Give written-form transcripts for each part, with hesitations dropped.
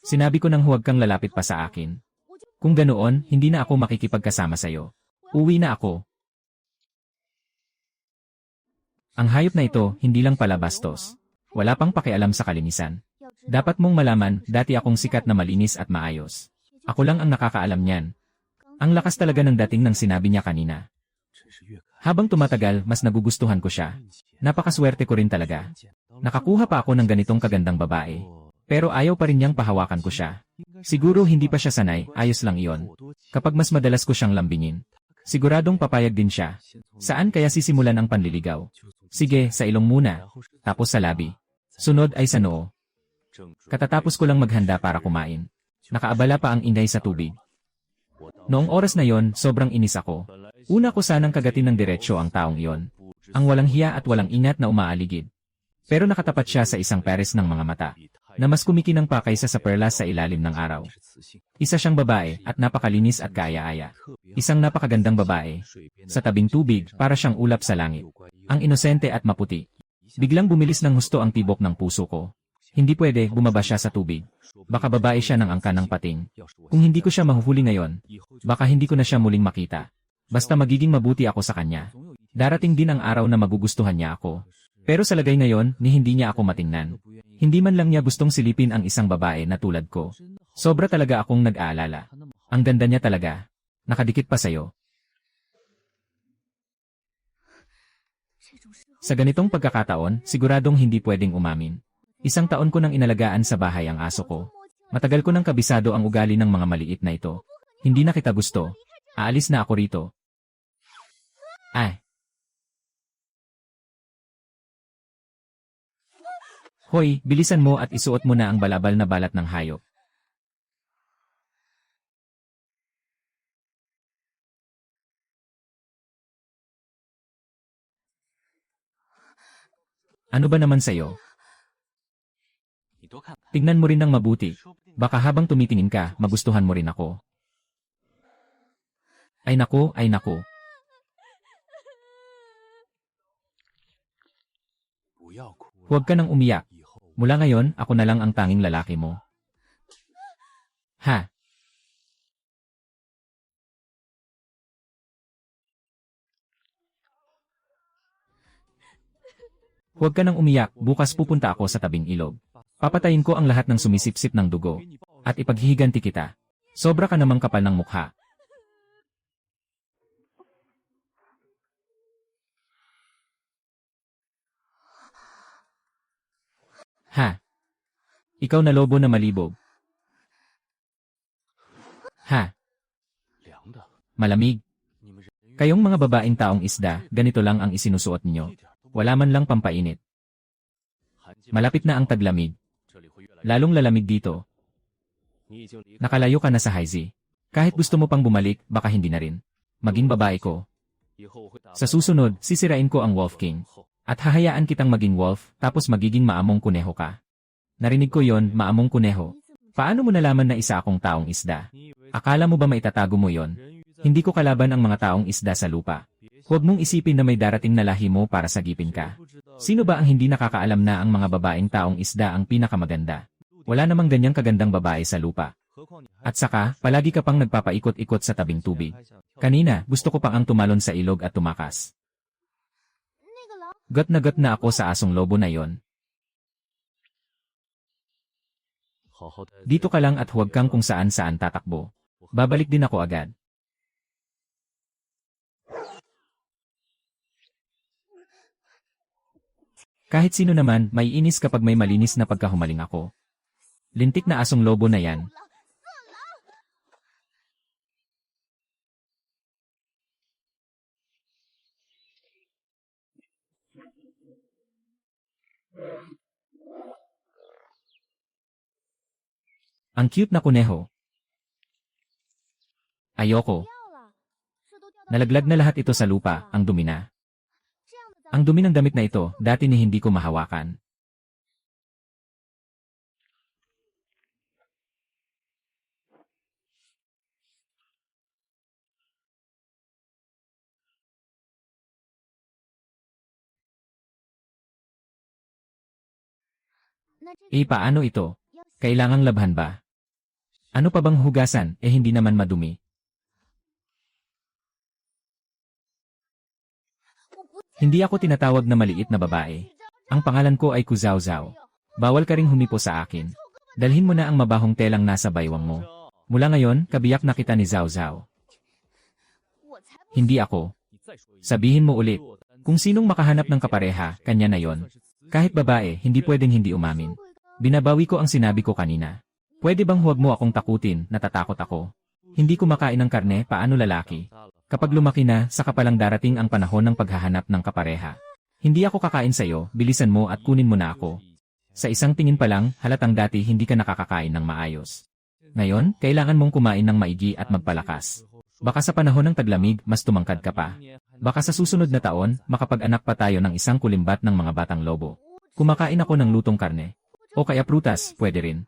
Sinabi ko nang huwag kang lalapit pa sa akin. Kung ganoon, hindi na ako makikipagkasama sa'yo. Uwi na ako. Ang hayop na ito, hindi lang pala bastos. Wala pang pakialam sa kalinisan. Dapat mong malaman, dati akong sikat na malinis at maayos. Ako lang ang nakakaalam niyan. Ang lakas talaga ng dating ng sinabi niya kanina. Habang tumatagal, mas nagugustuhan ko siya. Napakaswerte ko rin talaga. Nakakuha pa ako ng ganitong kagandang babae. Pero ayaw pa rin niyang pahawakan ko siya. Siguro hindi pa siya sanay, ayos lang iyon. Kapag mas madalas ko siyang lambingin, siguradong papayag din siya. Saan kaya sisimulan ang panliligaw? Sige, sa ilong muna. Tapos sa labi. Sunod ay sa noo. Katatapos ko lang maghanda para kumain. Nakaabala pa ang inday sa tubig. Noong oras na yon, sobrang inis ako. Una ko sanang kagatin ng diretsyo ang taong iyon. Ang walang hiya at walang ingat na umaaligid. Pero nakatapat siya sa isang pares ng mga mata, na mas kumikinang pa kaysa sa perlas sa ilalim ng araw. Isa siyang babae at napakalinis at kaaya-aya. Isang napakagandang babae. Sa tabing tubig, para siyang ulap sa langit. Ang inosente at maputi. Biglang bumilis ng husto ang tibok ng puso ko. Hindi pwede, bumaba siya sa tubig. Baka babae siya ng angka ng pating. Kung hindi ko siya mahuhuli ngayon, baka hindi ko na siya muling makita. Basta magiging mabuti ako sa kanya. Darating din ang araw na magugustuhan niya ako. Pero sa lagay ngayon, ni hindi niya ako matingnan. Hindi man lang niya gustong silipin ang isang babae na tulad ko. Sobra talaga akong nag-aalala. Ang ganda niya talaga. Nakadikit pa sa'yo. Sa ganitong pagkakataon, siguradong hindi pwedeng umamin. Isang taon ko nang inalagaan sa bahay ang aso ko. Matagal ko nang kabisado ang ugali ng mga maliit na ito. Hindi na kita gusto. Aalis na ako rito. Ay. Hoy, bilisan mo at isuot mo na ang balabal na balat ng hayop. Ano ba naman sa'yo? Tignan mo rin ng mabuti. Baka habang tumitingin ka, magustuhan mo rin ako. Ay nako, ay nako. Huwag ka nang umiyak. Mula ngayon, ako na lang ang tanging lalaki mo. Ha? Huwag ka nang umiyak, bukas pupunta ako sa tabing ilog. Papatayin ko ang lahat ng sumisipsip ng dugo. At ipaghihiganti kita. Sobra ka namang kapal ng mukha. Ha? Ikaw na lobo na malibog. Ha? Malamig. Kayong mga babaeng taong isda, ganito lang ang isinusuot niyo. Wala man lang pampainit. Malapit na ang taglamig. Lalong lalamig dito. Nakalayo ka na sa Haizi. Kahit gusto mo pang bumalik, baka hindi na rin. Maging babae ko. Sa susunod, sisirain ko ang Wolf King. At hahayaan kitang maging wolf, tapos magiging maamong kuneho ka. Narinig ko yon, maamong kuneho. Paano mo nalaman na isa akong taong isda? Akala mo ba maitatago mo yon? Hindi ko kalaban ang mga taong isda sa lupa. Huwag mong isipin na may darating na lahi mo para sagipin ka. Sino ba ang hindi nakakaalam na ang mga babaeng taong isda ang pinakamaganda? Wala namang ganyang kagandang babae sa lupa. At saka, palagi ka pang nagpapaikot-ikot sa tabing tubig. Kanina, gusto ko pang ang tumalon sa ilog at tumakas. Got na ako sa asong lobo na yon. Dito ka lang at huwag kang kung saan-saan tatakbo. Babalik din ako agad. Kahit sino naman, may inis kapag may malinis na pagkahumaling ako. Lintik na asong lobo na yan. Ang cute na kuneho. Ayoko. Nalaglag na lahat ito sa lupa, ang dumi na. Ang dumi ng damit na ito, dati ni hindi ko mahawakan. Eh paano ito? Kailangang labhan ba? Ano pa bang hugasan, hindi naman madumi. Hindi ako tinatawag na maliit na babae. Ang pangalan ko ay Ku Zhao Zhao. Bawal ka ring humipo sa akin. Dalhin mo na ang mabahong telang nasa baywang mo. Mula ngayon, kabiyak na kita ni Zhao Zhao. Hindi ako. Sabihin mo ulit. Kung sinong makahanap ng kapareha, kanya na yon. Kahit babae, hindi pwedeng hindi umamin. Binabawi ko ang sinabi ko kanina. Pwede bang huwag mo akong takutin, natatakot ako. Hindi kumakain ng karne, paano lalaki? Kapag lumaki na, saka palang darating ang panahon ng paghahanap ng kapareha. Hindi ako kakain sa'yo, bilisan mo at kunin mo na ako. Sa isang tingin pa lang, halatang dati hindi ka nakakakain ng maayos. Ngayon, kailangan mong kumain ng maigi at magpalakas. Baka sa panahon ng taglamig, mas tumangkad ka pa. Baka sa susunod na taon, makapag-anak pa tayo ng isang kulimbat ng mga batang lobo. Kumakain ako ng lutong karne. O kaya prutas, pwede rin.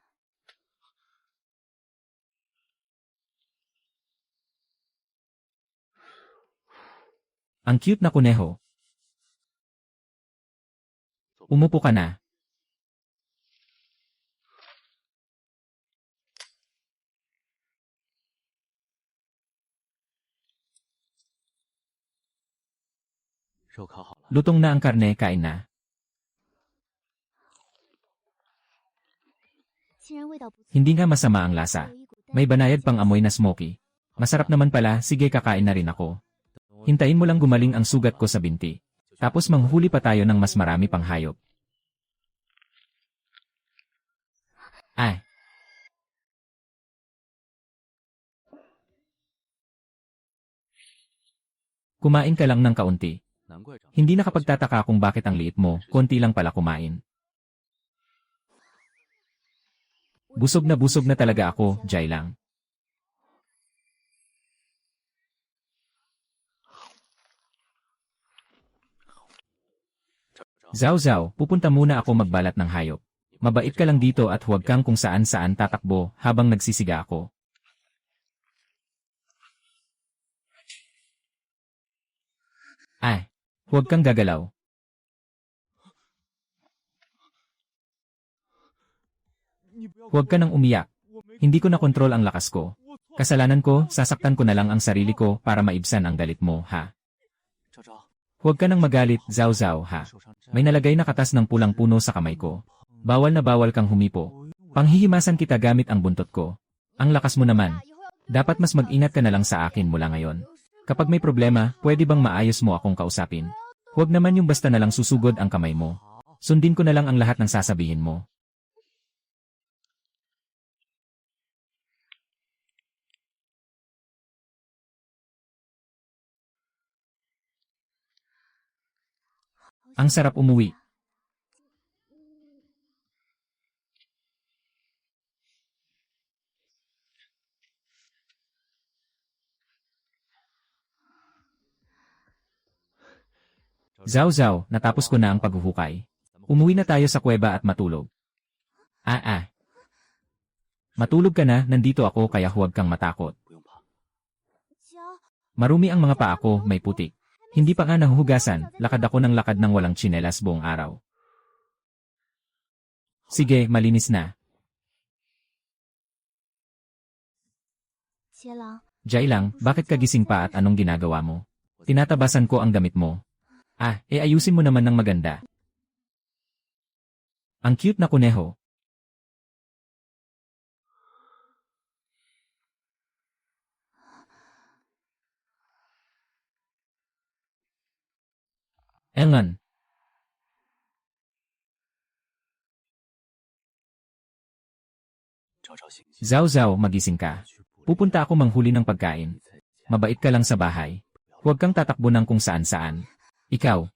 Ang cute na kuneho. Umupo ka na. Lutong na ang karne, kain na. Hindi nga masama ang lasa. May banayad pang amoy na smoky. Masarap naman pala, sige kakain na rin ako. Hintayin mo lang gumaling ang sugat ko sa binti. Tapos manghuli pa tayo ng mas marami pang hayop. Ay! Kumain ka lang ng kaunti. Hindi nakapagtataka kung bakit ang liit mo, konti lang pala kumain. Busog na talaga ako, Jai lang. Zhao Zhao, pupunta muna ako magbalat ng hayop. Mabait ka lang dito at huwag kang kung saan-saan tatakbo habang nagsisiga ako. Ay, huwag kang gagalaw. Huwag ka nang umiyak. Hindi ko na kontrol ang lakas ko. Kasalanan ko, sasaktan ko na lang ang sarili ko para maibsan ang galit mo, ha? Huwag ka nang magalit, Zhao Zhao, ha? May nalagay na katas ng pulang puno sa kamay ko. Bawal na bawal kang humipo. Panghihimasan kita gamit ang buntot ko. Ang lakas mo naman. Dapat mas mag-ingat ka na lang sa akin mula ngayon. Kapag may problema, pwede bang maayos mo akong kausapin? Huwag naman yung basta na lang susugod ang kamay mo. Sundin ko na lang ang lahat ng sasabihin mo. Ang sarap umuwi. Zhao Zhao, natapos ko na ang paghuhukay. Umuwi na tayo sa kuweba at matulog. Matulog ka na, nandito ako kaya huwag kang matakot. Marumi ang mga paa ko, may putik. Hindi pa nga nahuhugasan, lakad ako ng lakad ng walang tsinelas buong araw. Sige, malinis na. Jai lang, bakit ka gising pa at anong ginagawa mo? Tinatabasan ko ang damit mo. Ayusin mo naman ng maganda. Ang cute na kuneho. Engan. Zhao Zhao, magising ka. Pupunta ako manghuli ng pagkain. Mabait ka lang sa bahay. Huwag kang tatakbo ng kung saan-saan. Ikaw.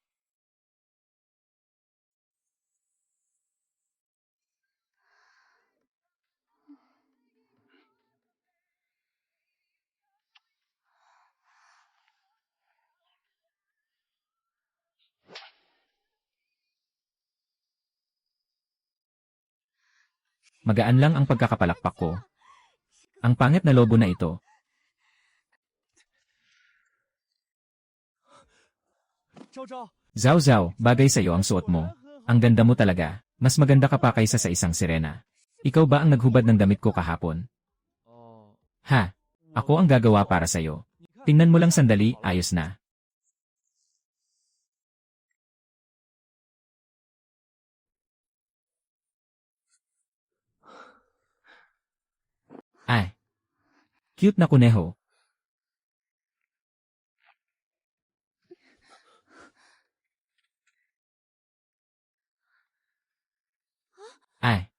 Magaan lang ang pagkakapalakpak ko. Ang pangit na lobo na ito. Zhao Zhao, bagay sa'yo ang suot mo. Ang ganda mo talaga. Mas maganda ka pa kaysa sa isang sirena. Ikaw ba ang naghubad ng damit ko kahapon? Ha? Ako ang gagawa para sa'yo. Tingnan mo lang sandali, ayos na. Ay, cute na kuneho. Ay,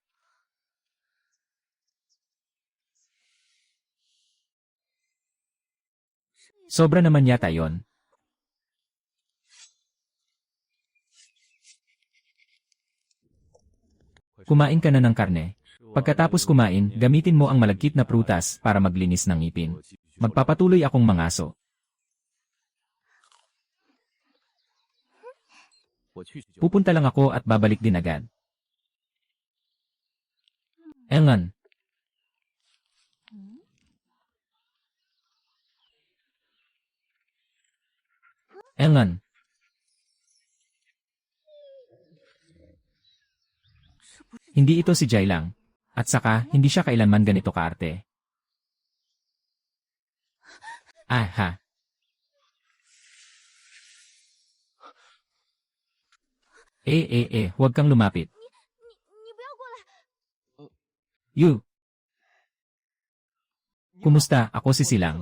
sobra naman yata yon. Kumain ka na ng karne. Pagkatapos kumain, gamitin mo ang malagkit na prutas para maglinis ng ngipin. Magpapatuloy akong mangaso. Pupunta lang ako at babalik din agad. Engan. Engan. Hindi ito si Jai lang. At saka, hindi siya kailanman ganito kaarte. Ah, ha. Huwag kang lumapit. You. Kumusta? Ako si Silang.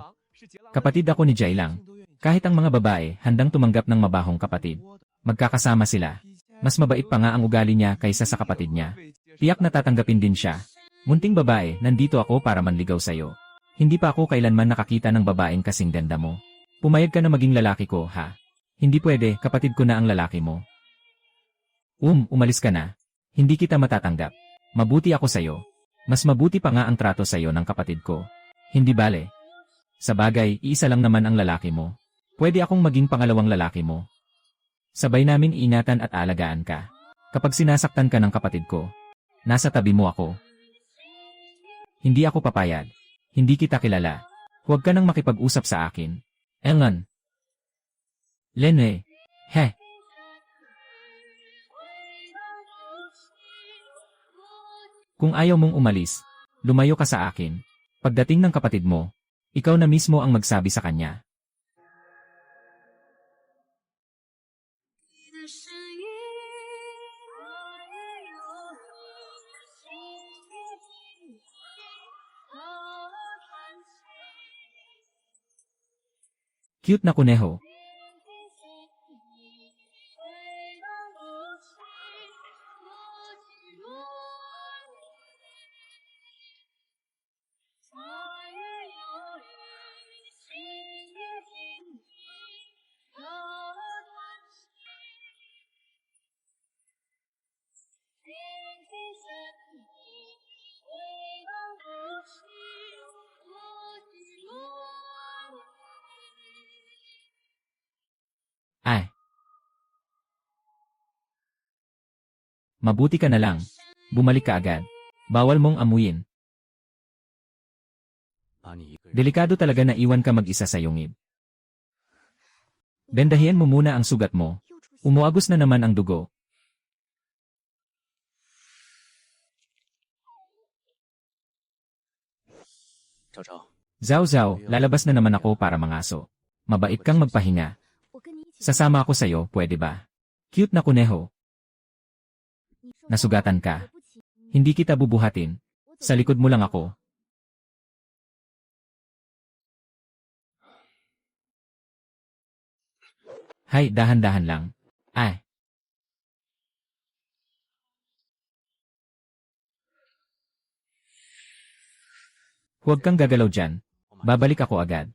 Kapatid ako ni Jai lang. Kahit ang mga babae, handang tumanggap ng mabahong kapatid. Magkakasama sila. Mas mabait pa nga ang ugali niya kaysa sa kapatid niya. Tiyak na tatanggapin din siya. Munting babae, nandito ako para manligaw sa'yo. Hindi pa ako kailanman nakakita ng babaeng kasing ganda mo. Pumayag ka na maging lalaki ko, ha? Hindi pwede, kapatid ko na ang lalaki mo. Umalis ka na. Hindi kita matatanggap. Mabuti ako sa'yo. Mas mabuti pa nga ang trato sa'yo ng kapatid ko. Hindi bale. Sa bagay, iisa lang naman ang lalaki mo. Pwede akong maging pangalawang lalaki mo. Sabay namin ingatan at alagaan ka. Kapag sinasaktan ka ng kapatid ko, nasa tabi mo ako. Hindi ako papayag. Hindi kita kilala. Huwag ka nang makipag-usap sa akin. Engan. Lene. He. Kung ayaw mong umalis, lumayo ka sa akin. Pagdating ng kapatid mo, ikaw na mismo ang magsabi sa kanya. Cute na kuneho. Ay. Mabuti ka na lang. Bumalik ka agad. Bawal mong amuyin. Delikado talaga na iwan ka mag-isa sa yungib. Bendahian mo muna ang sugat mo. Umuagos na naman ang dugo. Zhao Zhao, lalabas na naman ako para mangaso. Mabait kang magpahinga. Sasama ako sa'yo, pwede ba? Cute na kuneho. Nasugatan ka. Hindi kita bubuhatin. Sa likod mo lang ako. Hay, dahan-dahan lang. Ay. Huwag kang gagalaw dyan. Babalik ako agad.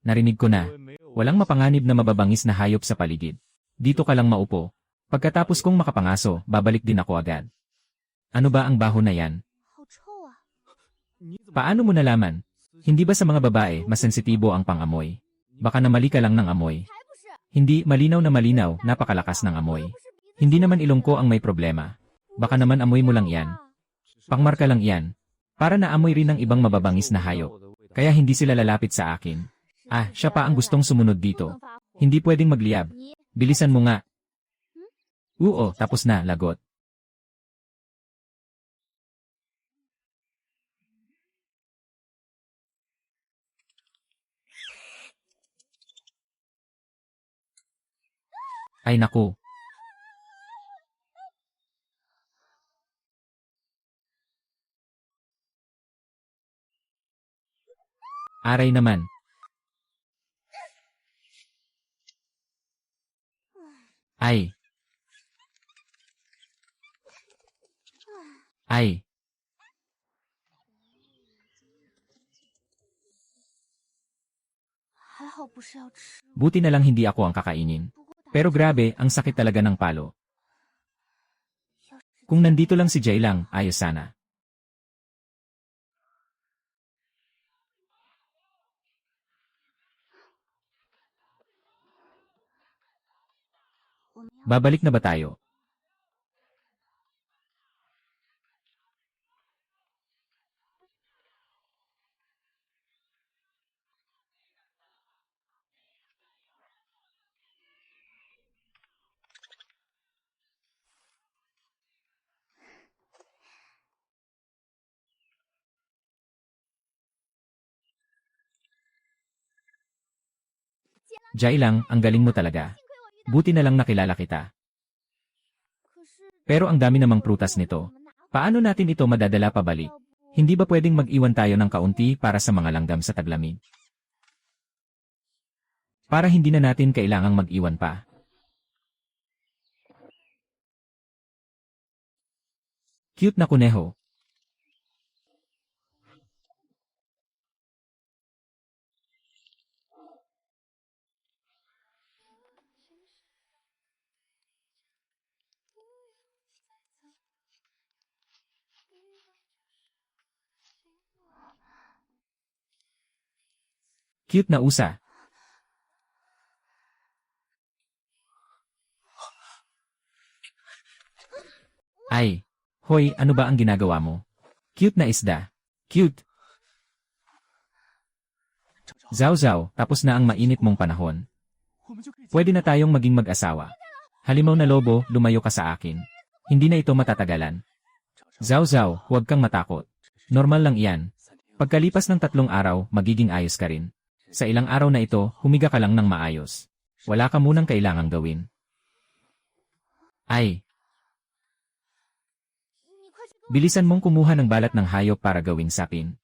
Narinig ko na. Walang mapanganib na mababangis na hayop sa paligid. Dito ka lang maupo. Pagkatapos kong makapangaso, babalik din ako agad. Ano ba ang baho na yan? Paano mo nalaman? Hindi ba sa mga babae mas sensitibo ang pangamoy? Baka namali ka lang ng amoy. Hindi, malinaw na malinaw, napakalakas ng amoy. Hindi naman ilong ko ang may problema. Baka naman amoy mo lang yan. Pangmarka lang yan. Para naamoy rin ng ibang mababangis na hayop. Kaya hindi sila lalapit sa akin. Ah, siya pa ang gustong sumunod dito. Hindi pwedeng magliyab. Bilisan mo nga. Oo, tapos na, lagot. Ay naku. Aray naman. Ay. Ay. Buti na lang hindi ako ang kakainin. Pero grabe, ang sakit talaga ng palo. Kung nandito lang si Jay lang, ayos sana. Babalik na ba tayo? Jay lang, ang galing mo talaga. Buti na lang nakilala kita. Pero ang dami namang prutas nito. Paano natin ito madadala pabalik? Hindi ba pwedeng mag-iwan tayo ng kaunti para sa mga langgam sa taglamig? Para hindi na natin kailangang mag-iwan pa. Cute na kuneho. Cute na usa. Ay, hoy, ano ba ang ginagawa mo? Cute na isda. Cute. Zao, tapos na ang mainit mong panahon. Pwede na tayong maging mag-asawa. Halimaw na lobo, lumayo ka sa akin. Hindi na ito matatagalan. Zao, huwag kang matakot. Normal lang iyan. Pagkalipas ng 3 araw, magiging ayos ka rin. Sa ilang araw na ito, humiga ka lang ng maayos. Wala ka munang kailangang gawin. Ay. Bilisan mong kumuha ng balat ng hayop para gawing sapin.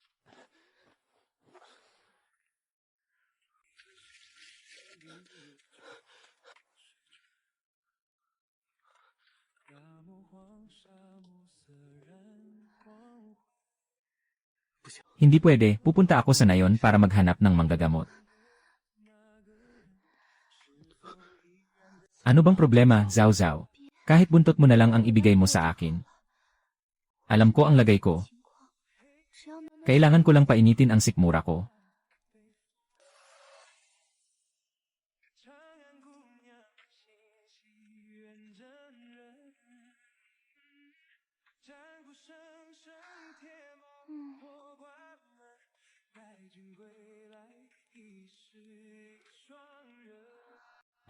Hindi pwede, pupunta ako sa nayon para maghanap ng manggagamot. Ano bang problema, Zao? Kahit buntot mo na lang ang ibigay mo sa akin. Alam ko ang lagay ko. Kailangan ko lang painitin ang sikmura ko.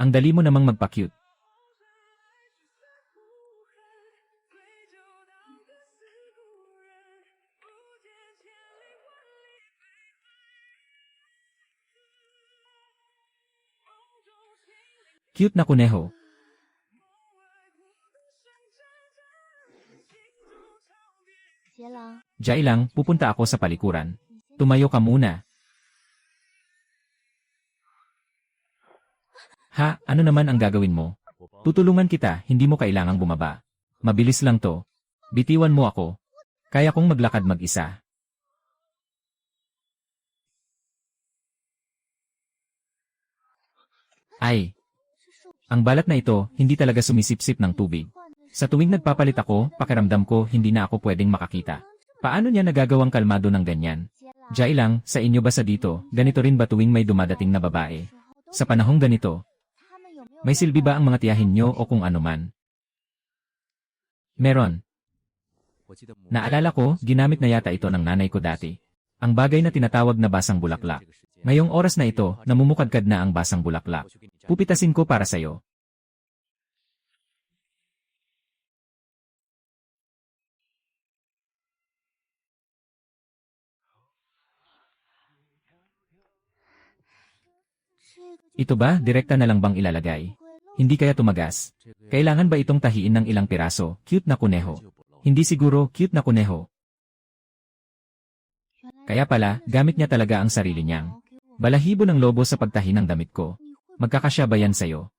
Ang dali mo namang magpa-cute. Cute na kuneho. Jay lang, pupunta ako sa palikuran. Tumayo ka muna. Ha, ano naman ang gagawin mo? Tutulungan kita, hindi mo kailangang bumaba. Mabilis lang to. Bitiwan mo ako. Kaya kong maglakad mag-isa. Ay. Ang balat na ito, hindi talaga sumisipsip ng tubig. Sa tuwing nagpapalit ako, pakiramdam ko hindi na ako pwedeng makakita. Paano niya nagagawang kalmado ng ganyan? Jay lang, sa inyo ba sa dito, ganito rin ba tuwing may dumadating na babae? Sa panahong ganito, may silbi ba ang mga tiyahin nyo o kung ano man? Meron. Naalala ko, ginamit na yata ito ng nanay ko dati. Ang bagay na tinatawag na basang bulaklak. Ngayong oras na ito, namumukadkad na ang basang bulaklak. Pupitasin ko para sa'yo. Ito ba, direkta na lang bang ilalagay? Hindi kaya tumagas? Kailangan ba itong tahiin ng ilang piraso? Cute na kuneho. Hindi siguro, cute na kuneho. Kaya pala, gamit niya talaga ang sarili niyang balahibo ng lobo sa pagtahi ng damit ko. Magkakasya ba yan sa'yo?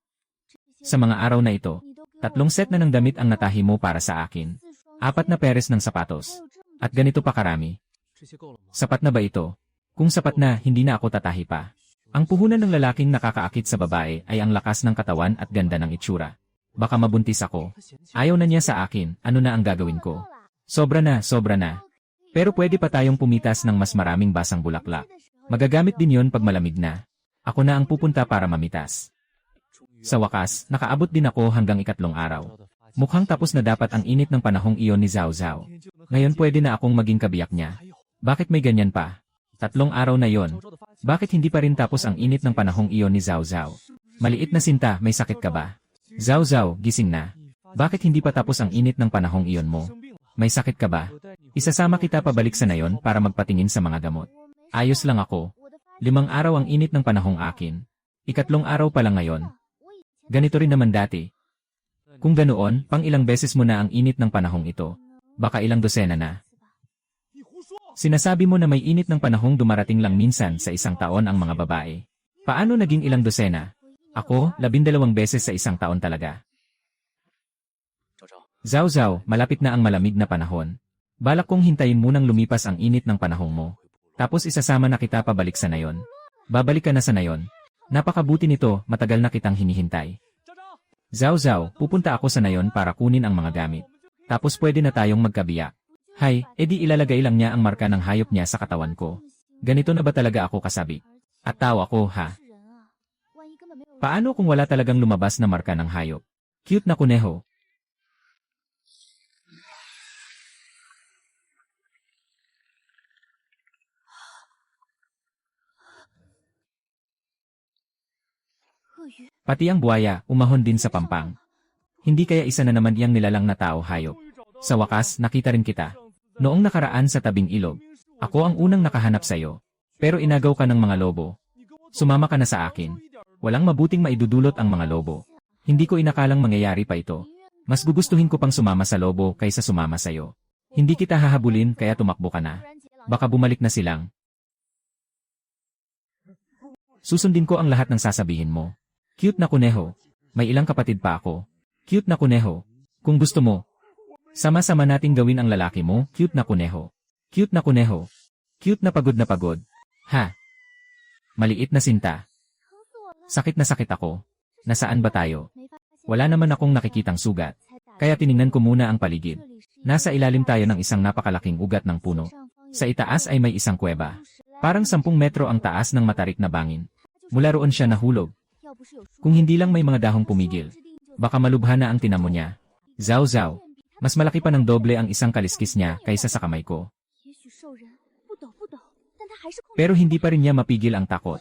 Sa mga araw na ito, 3 set na ng damit ang natahi mo para sa akin. 4 na peres ng sapatos. At ganito pa karami. Sapat na ba ito? Kung sapat na, hindi na ako tatahi pa. Ang puhunan ng lalaking nakakaakit sa babae ay ang lakas ng katawan at ganda ng itsura. Baka mabuntis ako. Ayaw na niya sa akin, ano na ang gagawin ko? Sobra na, sobra na. Pero pwede pa tayong pumitas ng mas maraming basang bulaklak. Magagamit din yon pag malamig na. Ako na ang pupunta para mamitas. Sa wakas, nakaabot din ako hanggang 3 araw. Mukhang tapos na dapat ang init ng panahong iyon ni Zhao Zhao. Ngayon pwede na akong maging kabiyak niya. Bakit may ganyan pa? 3 araw na yon. Bakit hindi pa rin tapos ang init ng panahong iyon ni Zhao Zhao? Maliit na sinta, may sakit ka ba? Zhao Zhao, gising na. Bakit hindi pa tapos ang init ng panahong iyon mo? May sakit ka ba? Isasama kita pabalik sa nayon para magpatingin sa mga gamot. Ayos lang ako. 5 araw ang init ng panahong akin. 3 araw pa lang ngayon. Ganito rin naman dati. Kung ganoon, pang ilang beses mo na ang init ng panahong ito. Baka ilang dosena na. Sinasabi mo na may init ng panahong dumarating lang minsan sa 1 taon ang mga babae. Paano naging ilang dosena? Ako, 12 beses sa 1 taon talaga. Zhao Zhao, malapit na ang malamig na panahon. Balak kong hintayin munang lumipas ang init ng panahong mo. Tapos isasama na kita pabalik sa nayon. Babalik ka na sa nayon. Napakabuti nito, matagal na kitang hinihintay. Zhao Zhao, pupunta ako sa nayon para kunin ang mga gamit. Tapos pwede na tayong magkabiyak. Hay, edi ilalagay lang niya ang marka ng hayop niya sa katawan ko. Ganito na ba talaga ako kasabik? At tawa ko, ha? Paano kung wala talagang lumabas na marka ng hayop? Cute na kuneho. Pati ang buwaya, umahon din sa pampang. Hindi kaya isa na naman iyang nilalang na tao hayop. Sa wakas, nakita rin kita. Noong nakaraan sa tabing ilog, ako ang unang nakahanap sa'yo. Pero inagaw ka ng mga lobo. Sumama ka na sa akin. Walang mabuting maidudulot ang mga lobo. Hindi ko inakalang mangyayari pa ito. Mas gugustuhin ko pang sumama sa lobo kaysa sumama sa'yo. Hindi kita hahabulin kaya tumakbo ka na. Baka bumalik na silang. Susundin ko ang lahat ng sasabihin mo. Cute na kuneho. May ilang kapatid pa ako. Cute na kuneho. Kung gusto mo, sama-sama nating gawin ang lalaki mo, cute na kuneho. Cute na kuneho. Cute na pagod. Ha? Maliit na sinta. Sakit na sakit ako. Nasaan ba tayo? Wala naman akong nakikitang sugat. Kaya tiningnan ko muna ang paligid. Nasa ilalim tayo ng isang napakalaking ugat ng puno. Sa itaas ay may isang kuweba. Parang 10 metro ang taas ng matarik na bangin. Mula roon siya nahulog. Kung hindi lang may mga dahong pumigil, baka malubha na ang tinamo niya. Zhao Zhao. Mas malaki pa ng doble ang isang kaliskis niya kaysa sa kamay ko. Pero hindi pa rin niya mapigil ang takot.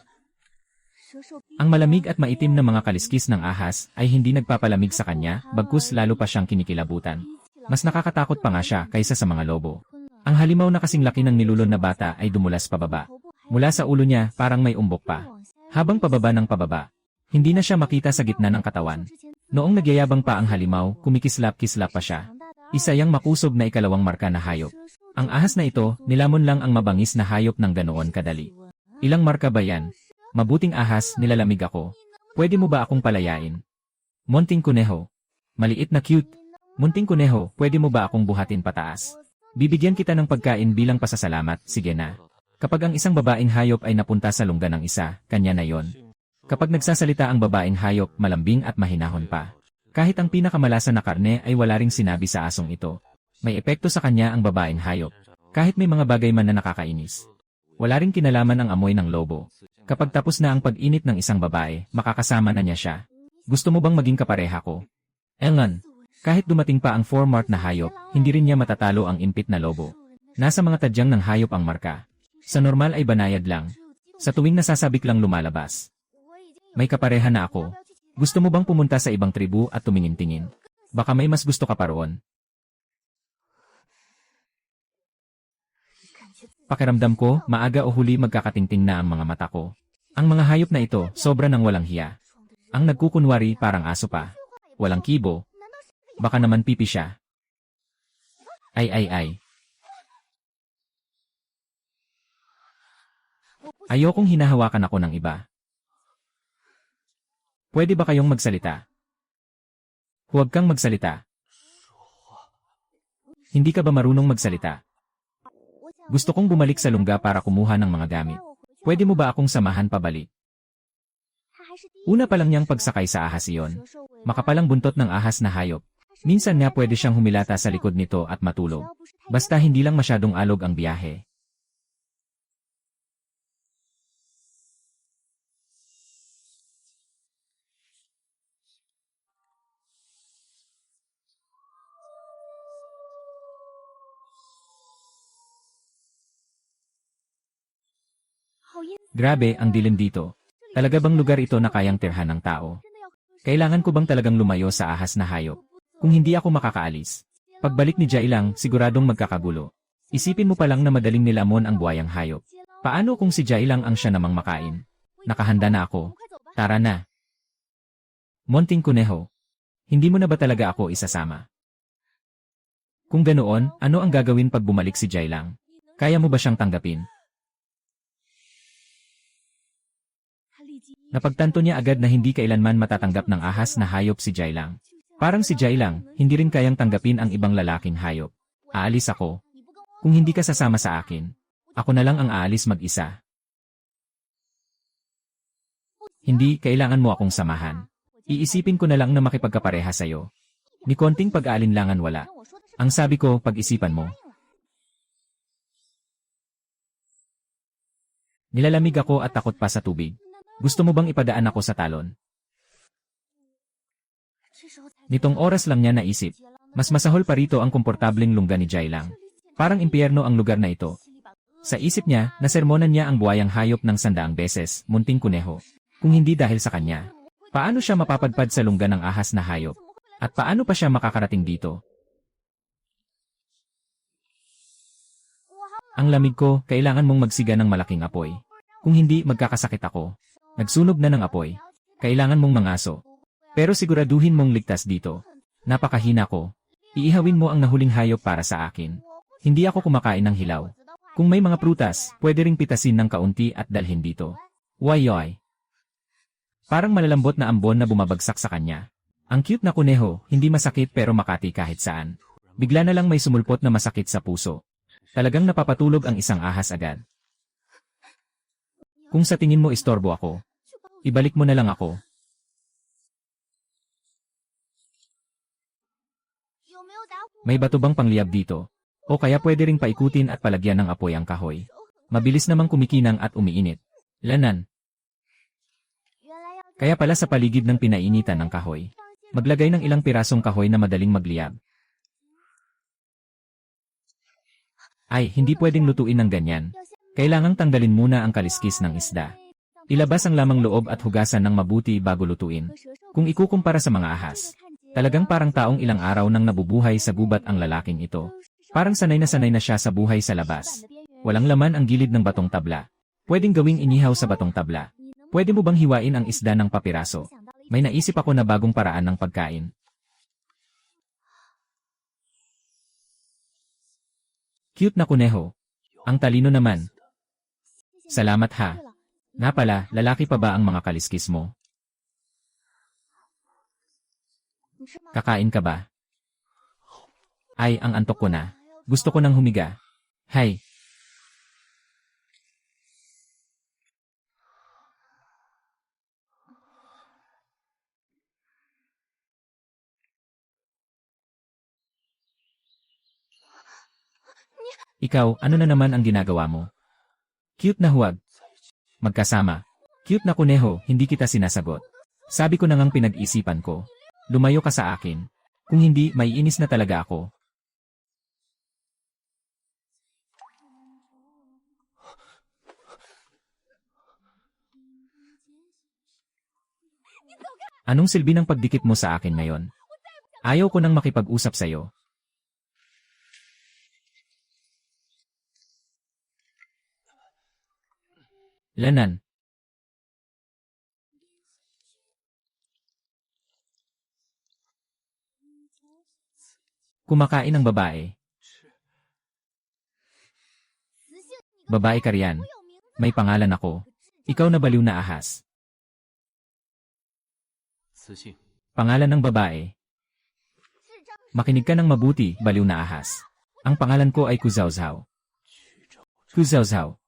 Ang malamig at maitim na mga kaliskis ng ahas ay hindi nagpapalamig sa kanya, bagkus lalo pa siyang kinikilabutan. Mas nakakatakot pa nga siya kaysa sa mga lobo. Ang halimaw na kasing laki ng nilulon na bata ay dumulas pababa. Mula sa ulo niya parang may umbok pa. Habang pababa ng pababa, hindi na siya makita sa gitna ng katawan. Noong nagyayabang pa ang halimaw, kumikislap-kislap pa siya. Isa yang makusog na 2 marka na hayop. Ang ahas na ito, nilamon lang ang mabangis na hayop ng ganoon kadali. Ilang marka ba yan? Mabuting ahas, nilalamig ako. Pwede mo ba akong palayain? Munting kuneho. Maliit na cute. Munting kuneho, pwede mo ba akong buhatin pataas? Bibigyan kita ng pagkain bilang pasasalamat, sige na. Kapag ang isang babaeng hayop ay napunta sa lungga ng isa, kanya na yon. Kapag nagsasalita ang babaeng hayop, malambing at mahinahon pa. Kahit ang pinakamalasa na karne ay wala ring sinabi sa asong ito. May epekto sa kanya ang babaeng hayop. Kahit may mga bagay man na nakakainis. Wala ring kinalaman ang amoy ng lobo. Kapag tapos na ang pag-init ng isang babae, makakasama na niya siya. Gusto mo bang maging kapareha ko? Engan, kahit dumating pa ang 4-mark na hayop, hindi rin niya matatalo ang impit na lobo. Nasa mga tadyang ng hayop ang marka. Sa normal ay banayad lang. Sa tuwing nasasabik lang lumalabas. May kapareha na ako. Gusto mo bang pumunta sa ibang tribu at tumingin-tingin? Baka may mas gusto ka pa roon. Pakiramdam ko, maaga o huli magkakatingting na ang mga mata ko. Ang mga hayop na ito, sobra ng walang hiya. Ang nagkukunwari parang aso pa. Walang kibo. Baka naman pipi siya. Ay. Ayokong hinahawakan ako ng iba. Pwede ba kayong magsalita? Huwag kang magsalita. Hindi ka ba marunong magsalita? Gusto kong bumalik sa lungga para kumuha ng mga gamit. Pwede mo ba akong samahan pabalik? Una pa lang niyang pagsakay sa ahas iyon. Makapalang buntot ng ahas na hayop. Minsan nga pwede siyang humilata sa likod nito at matulog. Basta hindi lang masyadong alog ang biyahe. Grabe, ang dilim dito. Talaga bang lugar ito na kayang tirhan ng tao? Kailangan ko bang talagang lumayo sa ahas na hayop? Kung hindi ako makakaalis. Pagbalik ni Jailang, siguradong magkakagulo. Isipin mo pa lang na madaling nilamon ang buhayang hayop. Paano kung si Jailang ang siya namang makain? Nakahanda na ako. Tara na. Monting Kuneho. Hindi mo na ba talaga ako isasama? Kung ganoon, ano ang gagawin pag bumalik si Jailang? Kaya mo ba siyang tanggapin? Napagtanto niya agad na hindi kailanman matatanggap ng ahas na hayop si Jailang. Parang si Jailang, hindi rin kayang tanggapin ang ibang lalaking hayop. Aalis ako. Kung hindi ka sasama sa akin, ako na lang ang aalis mag-isa. Hindi, kailangan mo akong samahan. Iisipin ko na lang na makipagkapareha sa'yo. Ni konting pag-aalinlangan wala. Ang sabi ko, pag-isipan mo. Nilalamig ako at takot pa sa tubig. Gusto mo bang ipadaan ako sa talon? Nitong oras lang niya naisip. Mas masahol pa rito ang komportableng lungga ni Jailang. Parang impyerno ang lugar na ito. Sa isip niya, nasermonan niya ang buhayang hayop ng 100 beses, Monting Kuneho. Kung hindi dahil sa kanya, paano siya mapapadpad sa lungga ng ahas na hayop? At paano pa siya makakarating dito? Ang lamig ko, kailangan mong magsiga ng malaking apoy. Kung hindi, magkakasakit ako. Nagsunog na ng apoy. Kailangan mong mangaso. Pero siguraduhin mong ligtas dito. Napakahina ko. Iihawin mo ang nahuling hayop para sa akin. Hindi ako kumakain ng hilaw. Kung may mga prutas, pwede ring pitasin ng kaunti at dalhin dito. Wayoy. Parang malalambot na ambon na bumabagsak sa kanya. Ang cute na kuneho, hindi masakit pero makati kahit saan. Bigla na lang may sumulpot na masakit sa puso. Talagang napapatulog ang isang ahas agad. Kung sa tingin mo istorbo ako, ibalik mo na lang ako. May bato bang pangliyab dito? O kaya pwede ring paikutin at palagyan ng apoy ang kahoy. Mabilis namang kumikinang at umiinit. Lanan. Kaya pala sa paligid ng pinainitan ng kahoy. Maglagay ng ilang pirasong kahoy na madaling magliyab. Ay, hindi pwedeng lutuin ng ganyan. Kailangang tanggalin muna ang kaliskis ng isda. Ilabas ang lamang loob at hugasan ng mabuti bago lutuin. Kung ikukumpara sa mga ahas, talagang parang taong ilang araw nang nabubuhay sa gubat ang lalaking ito. Parang sanay na siya sa buhay sa labas. Walang laman ang gilid ng batong tabla. Pwedeng gawing inihaw sa batong tabla. Pwede mo bang hiwain ang isda ng papiraso? May naisip ako na bagong paraan ng pagkain. Cute na kuneho. Ang talino naman. Salamat ha. Nga pala, lalaki pa ba ang mga kaliskis mo? Kakain ka ba? Ay, ang antok ko na. Gusto ko nang humiga. Hay. Ikaw, ano na naman ang ginagawa mo? Cute na huwag. Magkasama. Cute na kuneho, hindi kita sinasagot. Sabi ko na ngang pinag-isipan ko. Lumayo ka sa akin. Kung hindi, maiinis na talaga ako. Anong silbi ng pagdikit mo sa akin ngayon? Ayaw ko nang makipag-usap sa'yo. Lanan. Kumakain ng babae. Babae ka riyan. May pangalan ako. Ikaw na baliw na ahas. Pangalan ng babae. Makinig ka ng mabuti, baliw na ahas. Ang pangalan ko ay Kuzauzhao. Kuzauzhao.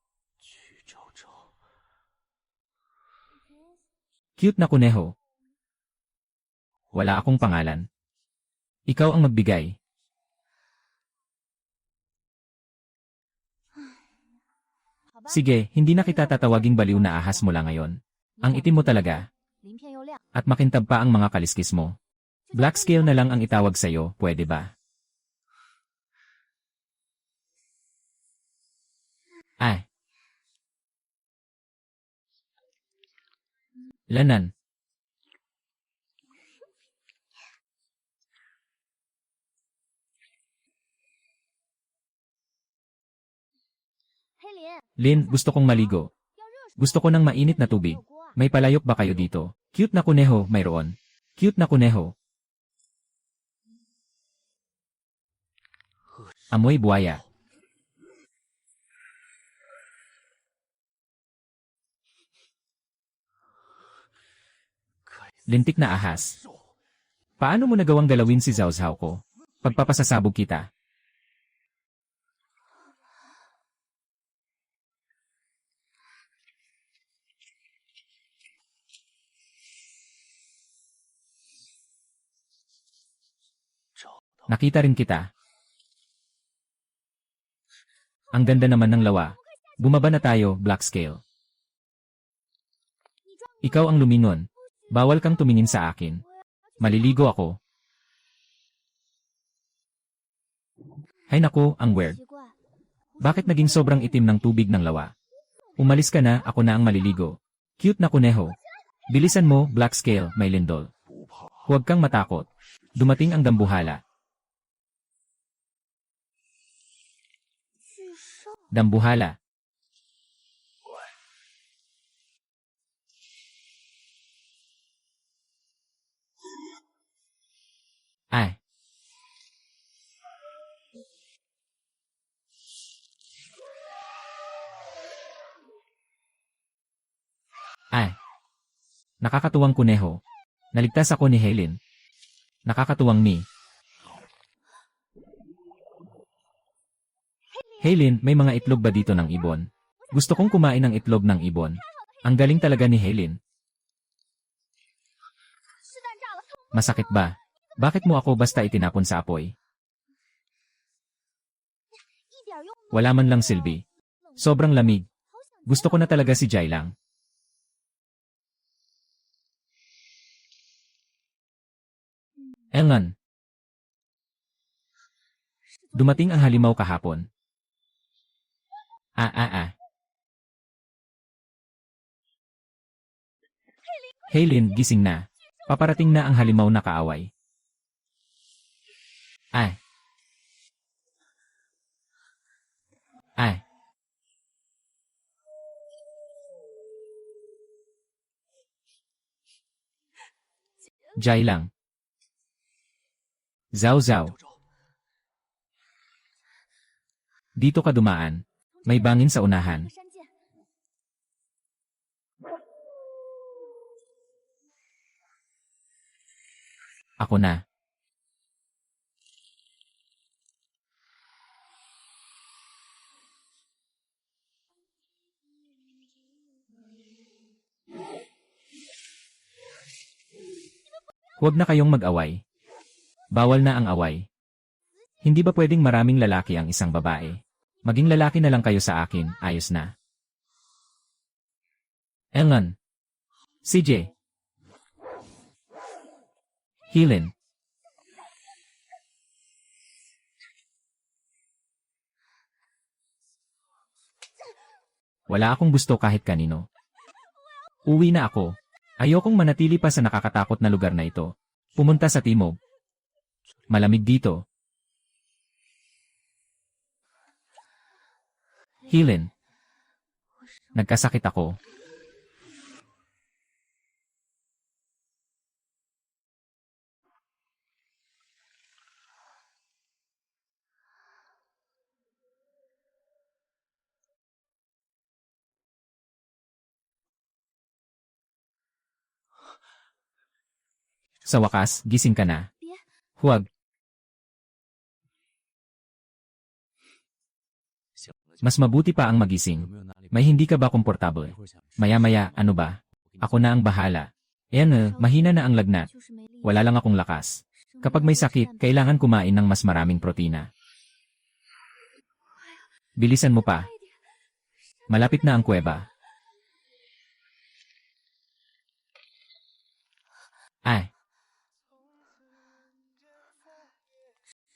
Cute na kuneho. Wala akong pangalan. Ikaw ang magbigay. Sige, hindi na kita tatawaging baliw na ahas mula ngayon. Ang itim mo talaga. At makintab pa ang mga kaliskis mo. Black scale na lang ang itawag sa'yo, pwede ba? Ay. Lanan. Lin, gusto kong maligo. Gusto ko ng mainit na tubig. May palayok ba kayo dito? Cute na kuneho, mayroon. Cute na kuneho. Amoy buwaya. Lintik na ahas. Paano mo nagawang galawin si Zauzhao ko? Pagpapasasabog kita. Nakita rin kita. Ang ganda naman ng lawa. Bumaba na tayo, Black Scale. Ikaw ang lumingon. Bawal kang tumingin sa akin. Maliligo ako. Hay naku, ang weird. Bakit naging sobrang itim ng tubig ng lawa? Umalis ka na, ako na ang maliligo. Cute na kuneho. Bilisan mo, Black Scale, may lindol. Huwag kang matakot. Dumating ang dambuhala. Dambuhala. Ay. Ay. Nakakatuwang kuneho. Naligtas ako ni Helen. Nakakatuwang ni. Helen, may mga itlog ba dito ng ibon? Gusto kong kumain ng itlog ng ibon. Ang galing talaga ni Helen. Masakit ba? Bakit mo ako basta itinapon sa apoy? Wala man lang silbi. Sobrang lamig. Gusto ko na talaga si Jai lang. Engan. Dumating ang halimaw kahapon. Helen, gising na. Paparating na ang halimaw na kaaway. Ay. Ay. Jai lang. Zhao Zhao. Dito ka dumaan. May bangin sa unahan. Ako na. Huwag na kayong mag-away. Bawal na ang away. Hindi ba pwedeng maraming lalaki ang isang babae? Maging lalaki na lang kayo sa akin, ayos na. Engan. CJ. Helen. Wala akong gusto kahit kanino. Uwi na ako. Ayokong manatili pa sa nakakatakot na lugar na ito. Pumunta sa timog. Malamig dito. Helen. Nagkasakit ako. Sa wakas, gising ka na. Huwag. Mas mabuti pa ang magising. May hindi ka ba komportable? Maya-maya, ano ba? Ako na ang bahala. Mahina na ang lagnat. Wala lang akong lakas. Kapag may sakit, kailangan kumain ng mas maraming protina. Bilisan mo pa. Malapit na ang kuweba. Ay.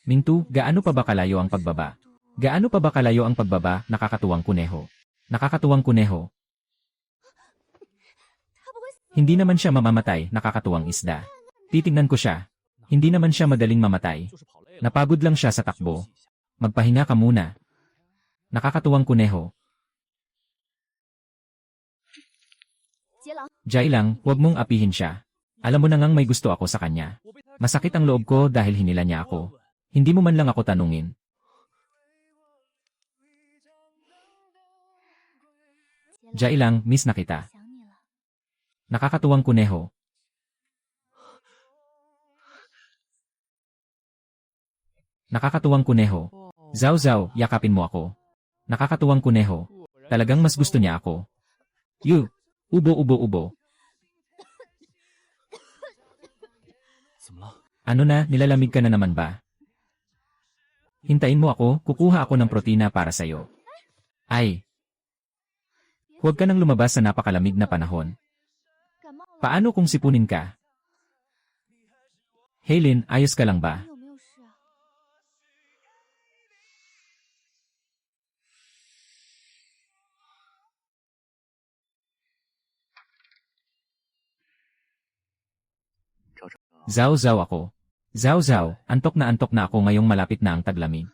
Mintu, gaano pa ba kalayo ang pagbaba? Gaano pa ba kalayo ang pagbaba, nakakatuwang kuneho? Nakakatuwang kuneho. Hindi naman siya mamamatay, nakakatuwang isda. Titignan ko siya. Hindi naman siya madaling mamatay. Napagod lang siya sa takbo. Magpahinga ka muna. Nakakatuwang kuneho. Jai lang, huwag mong apihin siya. Alam mo na ngang may gusto ako sa kanya. Masakit ang loob ko dahil hinila niya ako. Hindi mo man lang ako tanungin. Jai lang, miss na kita. Nakakatuwang kuneho. Nakakatuwang kuneho. Zao Zao, yakapin mo ako. Nakakatuwang kuneho. Talagang mas gusto niya ako. Ubo ubo ubo. Ano na, nilalamig ka na naman ba? Hintayin mo ako, kukuha ako ng protina para sa'yo. Ay! Huwag ka nang lumabas sa napakalamig na panahon. Paano kung sipunin ka? Helen, ayos ka lang ba? Zao Zao ako. Zao Zao, antok na ako ngayong malapit na ang taglamig.